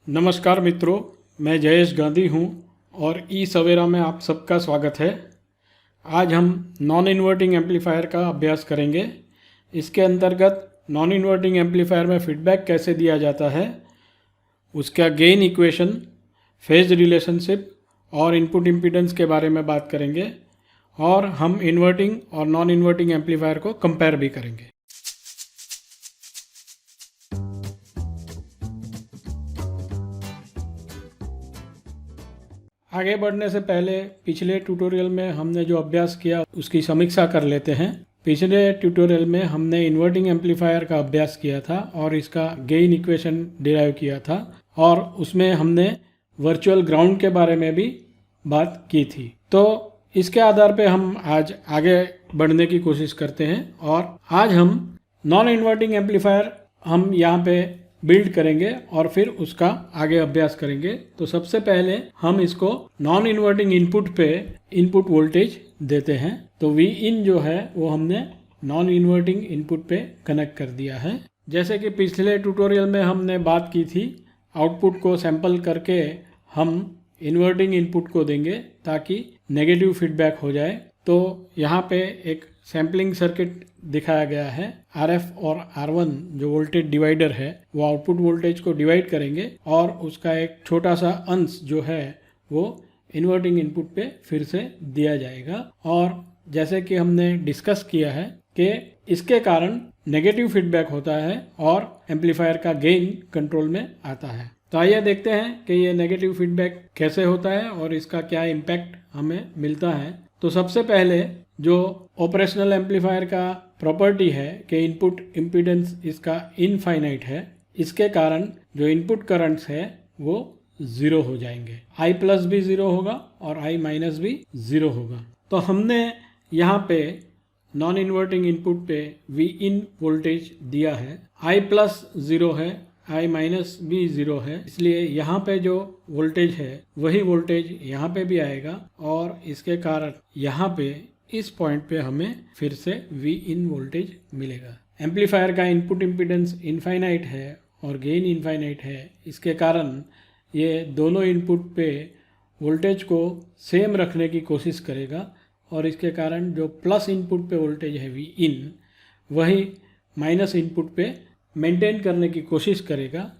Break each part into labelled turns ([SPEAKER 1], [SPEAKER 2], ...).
[SPEAKER 1] नमस्कार मित्रों, मैं जयेश गांधी हूं और ई सवेरा में आप सबका स्वागत है। आज हम नॉन इन्वर्टिंग एम्पलीफायर का अभ्यास करेंगे। इसके अंतर्गत नॉन इन्वर्टिंग एम्पलीफायर में फीडबैक कैसे दिया जाता है, उसका गेन इक्वेशन, फेज रिलेशनशिप और इनपुट इम्पीडेंस के बारे में बात करेंगे और हम इन्वर्टिंग और नॉन इन्वर्टिंग एम्पलीफायर को कंपेयर भी करेंगे। आगे बढ़ने से पहले पिछले ट्यूटोरियल में हमने जो अभ्यास किया उसकी समीक्षा कर लेते हैं। पिछले ट्यूटोरियल में हमने इन्वर्टिंग एम्पलीफायर का अभ्यास किया था और इसका गेन इक्वेशन डिराइव किया था और उसमें हमने वर्चुअल ग्राउंड के बारे में भी बात की थी। तो इसके आधार पे हम आज आगे बढ़ने की कोशिश करते हैं और आज हम नॉन इन्वर्टिंग एम्पलीफायर हम यहाँ पे बिल्ड करेंगे और फिर उसका आगे अभ्यास करेंगे। तो सबसे पहले हम इसको नॉन इन्वर्टिंग इनपुट पे इनपुट वोल्टेज देते हैं। तो वी इन जो है वो हमने नॉन इन्वर्टिंग इनपुट पे कनेक्ट कर दिया है। जैसे कि पिछले ट्यूटोरियल में हमने बात की थी, आउटपुट को सैंपल करके हम इन्वर्टिंग इनपुट को देंगे ताकि नेगेटिव फीडबैक हो जाए। तो यहाँ पे एक सैम्पलिंग सर्किट दिखाया गया है। RF और R1 जो वोल्टेज डिवाइडर है वो आउटपुट वोल्टेज को डिवाइड करेंगे और उसका एक छोटा सा अंश जो है वो इन्वर्टिंग इनपुट पे फिर से दिया जाएगा। और जैसे कि हमने डिस्कस किया है कि इसके कारण नेगेटिव फीडबैक होता है और एम्पलीफायर का गेन कंट्रोल में आता है। तो आइए देखते हैं कि ये नेगेटिव फीडबैक कैसे होता है और इसका क्या इम्पैक्ट हमें मिलता है। तो सबसे पहले जो ऑपरेशनल एम्पलीफायर का प्रॉपर्टी है कि इनपुट इम्पीडेंस इसका इनफाइनाइट है, इसके कारण जो इनपुट करंट्स है वो ज़ीरो हो जाएंगे। I प्लस भी ज़ीरो होगा और I माइनस भी ज़ीरो होगा। तो हमने यहाँ पे नॉन इन्वर्टिंग इनपुट पे वी इन वोल्टेज दिया है। I प्लस ज़ीरो है, I माइनस भी ज़ीरो है, इसलिए यहाँ पे जो वोल्टेज है वही वोल्टेज यहाँ पे भी आएगा और इसके कारण यहाँ पे इस पॉइंट पे हमें फिर से वी इन वोल्टेज मिलेगा। एम्पलीफायर का इनपुट इम्पीडेंस इनफाइनाइट है और गेन इनफाइनाइट है, इसके कारण ये दोनों इनपुट पे वोल्टेज को सेम रखने की कोशिश करेगा और इसके कारण जो प्लस इनपुट पे वोल्टेज है वी इन, वही माइनस इनपुट पे मेंटेन करने की कोशिश करेगा।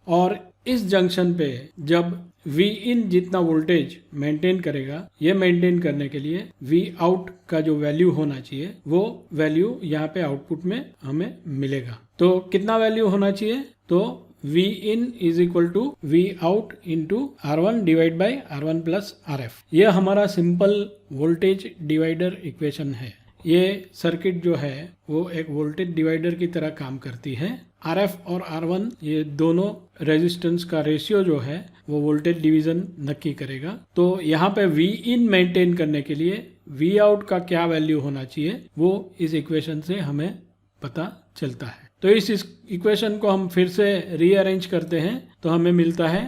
[SPEAKER 1] और इस जंक्शन पे जब वी इन जितना वोल्टेज मेंटेन करेगा, ये मेंटेन करने के लिए वी आउट का जो वैल्यू होना चाहिए वो वैल्यू यहाँ पे आउटपुट में हमें मिलेगा। तो कितना वैल्यू होना चाहिए? तो V in is equal to V out into R1 divide by R1 plus RF। ये हमारा सिंपल वोल्टेज डिवाइडर इक्वेशन है। ये सर्किट जो है वो एक वोल्टेज डिवाइडर की तरह काम करती है। RF और R1 ये दोनों रेजिस्टेंस का रेशियो जो है वो वोल्टेज डिवीज़न नक्की करेगा। तो यहाँ पे वी इन मेंटेन करने के लिए वी आउट का क्या वैल्यू होना चाहिए वो इस इक्वेशन से हमें पता चलता है। तो इस इक्वेशन को हम फिर से रीअरेंज करते हैं तो हमें मिलता है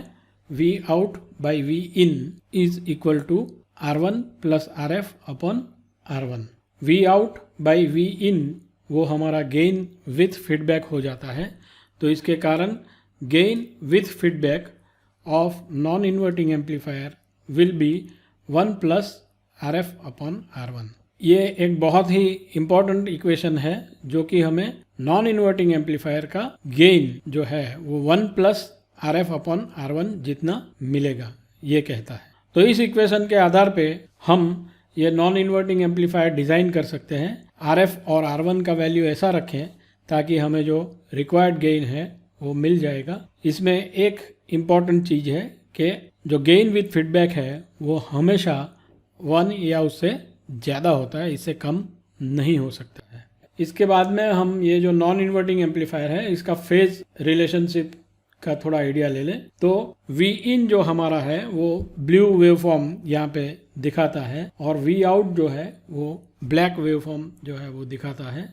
[SPEAKER 1] V out by V in is equal to R1 plus RF upon R1। V out by V in वो हमारा गेन विथ फीडबैक हो जाता है। तो इसके कारण gain with feedback of non inverting amplifier will be 1 plus RF upon R1। ये एक बहुत ही इम्पॉर्टेंट इक्वेशन है जो कि हमें नॉन इन्वर्टिंग एम्पलीफायर का गेन जो है वो 1 प्लस RF अपॉन R1 जितना मिलेगा, ये कहता है। तो इस इक्वेशन के आधार पे हम ये नॉन इन्वर्टिंग एम्पलीफायर डिज़ाइन कर सकते हैं। RF और R1 का वैल्यू ऐसा रखें ताकि हमें जो रिक्वायर्ड गेन है वो मिल जाएगा। इसमें एक इम्पॉर्टेंट चीज़ है कि जो गेन विथ फीडबैक है वो हमेशा 1 या उससे ज़्यादा होता है, इससे कम नहीं हो सकता है। इसके बाद में हम ये जो नॉन इन्वर्टिंग एम्पलीफायर है इसका फेज रिलेशनशिप का थोड़ा आइडिया ले लें। तो वी इन जो हमारा है वो ब्लू वेवफॉर्म यहाँ पे दिखाता है और वी आउट जो है वो ब्लैक वेवफॉर्म जो है वो दिखाता है।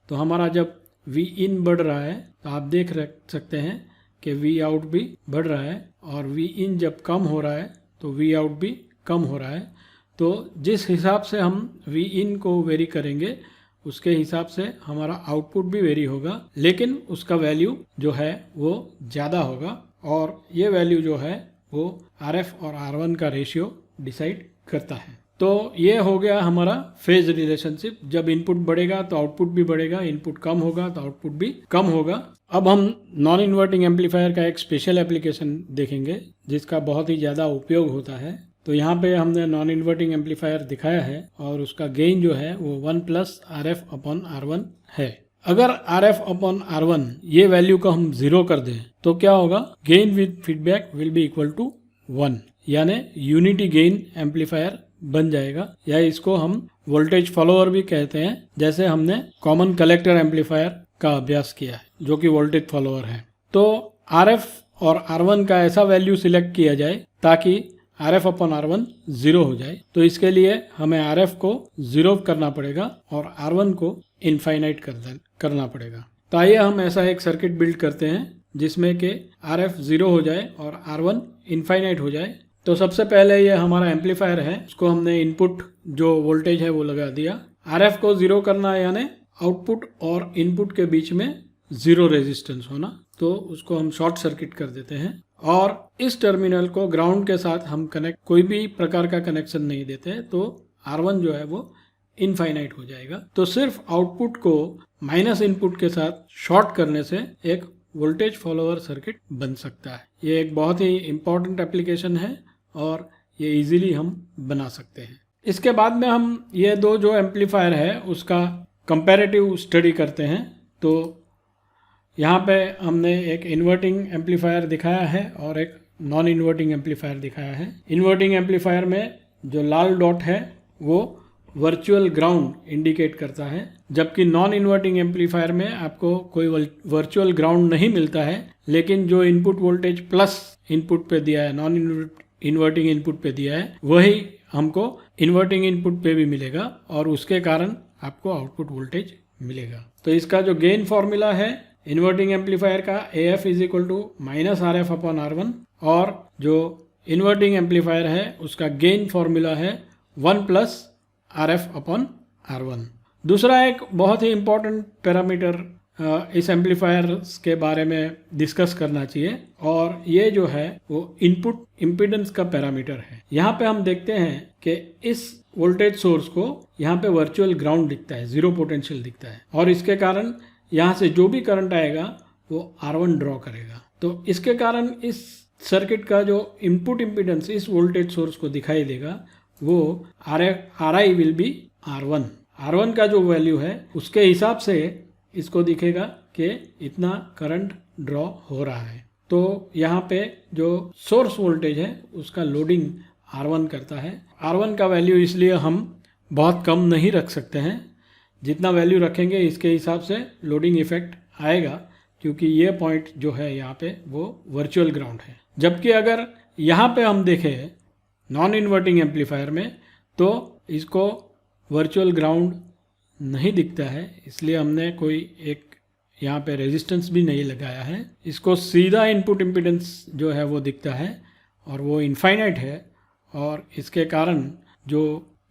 [SPEAKER 1] तो हमारा जब वी इन बढ़ रहा है तो आप देख सकते हैं कि वी आउट भी बढ़ रहा है और वी इन जब कम हो रहा है तो वी आउट भी कम हो रहा है। तो जिस हिसाब से हम वी इन को वेरी करेंगे उसके हिसाब से हमारा आउटपुट भी वेरी होगा, लेकिन उसका वैल्यू जो है वो ज़्यादा होगा और ये वैल्यू जो है वो RF और R1 का रेशियो डिसाइड करता है। तो ये हो गया हमारा फेज रिलेशनशिप। जब इनपुट बढ़ेगा तो आउटपुट भी बढ़ेगा, इनपुट कम होगा तो आउटपुट भी कम होगा। अब हम नॉन इन्वर्टिंग एम्पलीफायर का एक स्पेशल एप्लीकेशन देखेंगे जिसका बहुत ही ज़्यादा उपयोग होता है। तो यहाँ पे हमने नॉन इन्वर्टिंग एम्पलीफायर दिखाया है और उसका गेन जो है वो 1 + RF/R1 है। अगर RF/R1 ये वैल्यू को हम 0 कर दें तो क्या होगा, gain with feedback will be equal to 1, यानी यूनिटी गेन एम्पलीफायर बन जाएगा, या इसको हम वोल्टेज फॉलोअर भी कहते हैं, जैसे हमने कॉमन कलेक्टर एम्पलीफायर का अभ्यास किया है जो कि वोल्टेज फॉलोअर है। तो RF और R1 का ऐसा वैल्यू सिलेक्ट किया जाए ताकि RF/R1 0 हो जाए। तो इसके लिए हमें RF को 0 करना पड़ेगा और R1 को इनफाइनाइट करना पड़ेगा। तो आइए हम ऐसा एक सर्किट बिल्ड करते हैं जिसमें कि RF 0 हो जाए और R1 इनफाइनाइट हो जाए। तो सबसे पहले ये हमारा एम्पलीफायर है, उसको हमने इनपुट जो वोल्टेज है वो लगा दिया। RF को 0 करना है, यानी आउटपुट और इनपुट के बीच में 0 रेजिस्टेंस होना, तो उसको हम शॉर्ट सर्किट कर देते हैं। और इस टर्मिनल को ग्राउंड के साथ हम कोई भी प्रकार का कनेक्शन नहीं देते, तो R1 जो है वो इनफाइनाइट हो जाएगा। तो सिर्फ आउटपुट को माइनस इनपुट के साथ शॉर्ट करने से एक वोल्टेज फॉलोअर सर्किट बन सकता है। ये एक बहुत ही इम्पॉर्टेंट एप्लीकेशन है और ये इजीली हम बना सकते हैं। इसके बाद में हम ये दो जो एम्पलीफायर है उसका कंपैरेटिव स्टडी करते हैं। तो यहाँ पे हमने एक इन्वर्टिंग एम्पलीफायर दिखाया है और एक नॉन इन्वर्टिंग एम्पलीफायर दिखाया है। इन्वर्टिंग एम्पलीफायर में जो लाल डॉट है वो वर्चुअल ग्राउंड इंडिकेट करता है, जबकि नॉन इन्वर्टिंग एम्पलीफायर में आपको कोई वर्चुअल ग्राउंड नहीं मिलता है, लेकिन जो इनपुट वोल्टेज प्लस इनपुट पे दिया है, नॉन इन्वर्टिंग इनपुट पे दिया है, वही हमको इन्वर्टिंग इनपुट पे भी मिलेगा और उसके कारण आपको आउटपुट वोल्टेज मिलेगा। तो इसका जो गेन फॉर्मूला है इन्वर्टिंग एम्पलीफायर का, AF = -RF/R1, और जो इन्वर्टिंग एम्पलीफायर है उसका गेन फॉर्मूला है 1 + RF/R1। दूसरा एक बहुत ही इम्पोर्टेंट पैरामीटर इस एम्पलीफायर के बारे में डिस्कस करना चाहिए, और ये जो है वो इनपुट इम्पीडेंस का पैरामीटर है। यहाँ पे हम देखते हैं कि इस वोल्टेज सोर्स को यहाँ पे वर्चुअल ग्राउंड दिखता है, 0 पोटेंशियल दिखता है, और इसके कारण यहाँ से जो भी करंट आएगा वो R1 ड्रॉ करेगा। तो इसके कारण इस सर्किट का जो इनपुट इम्पीडेंस इस वोल्टेज सोर्स को दिखाई देगा वो RI विल बी R1 का जो वैल्यू है उसके हिसाब से इसको दिखेगा कि इतना करंट ड्रॉ हो रहा है। तो यहाँ पे जो सोर्स वोल्टेज है उसका लोडिंग R1 करता है। R1 का वैल्यू इसलिए हम बहुत कम नहीं रख सकते हैं, जितना वैल्यू रखेंगे इसके हिसाब से लोडिंग इफेक्ट आएगा, क्योंकि ये पॉइंट जो है यहाँ पे वो वर्चुअल ग्राउंड है। जबकि अगर यहाँ पे हम देखें नॉन इन्वर्टिंग एम्पलीफायर में तो इसको वर्चुअल ग्राउंड नहीं दिखता है, इसलिए हमने कोई एक यहाँ पे रेजिस्टेंस भी नहीं लगाया है। इसको सीधा इनपुट इम्पीडेंस जो है वो दिखता है और वो इनफाइनाइट है, और इसके कारण जो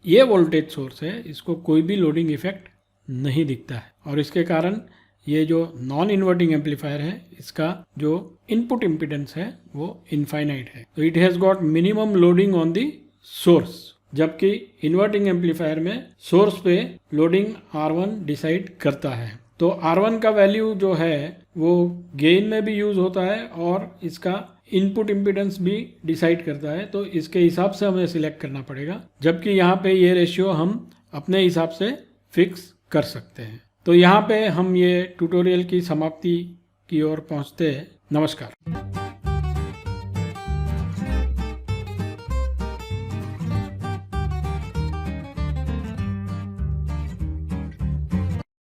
[SPEAKER 1] ये वोल्टेज सोर्स है इसको कोई भी लोडिंग इफेक्ट नहीं दिखता है, और इसके कारण ये जो नॉन इन्वर्टिंग एम्पलीफायर है इसका जो इनपुट इम्पीडेंस है वो इनफाइनाइट है। तो it has got minimum loading on the source, जबकि इन्वर्टिंग एम्पलीफायर में सोर्स पे लोडिंग R1 डिसाइड करता है। तो R1 का वैल्यू जो है वो गेन में भी यूज़ होता है और इसका इनपुट इम्पीडेंस भी डिसाइड करता है, तो इसके हिसाब से हमें सिलेक्ट करना पड़ेगा, जबकि यहाँ पे ये रेशियो हम अपने हिसाब से फिक्स कर सकते हैं। तो यहाँ पे हम ये ट्यूटोरियल की समाप्ति की ओर पहुँचते हैं। नमस्कार।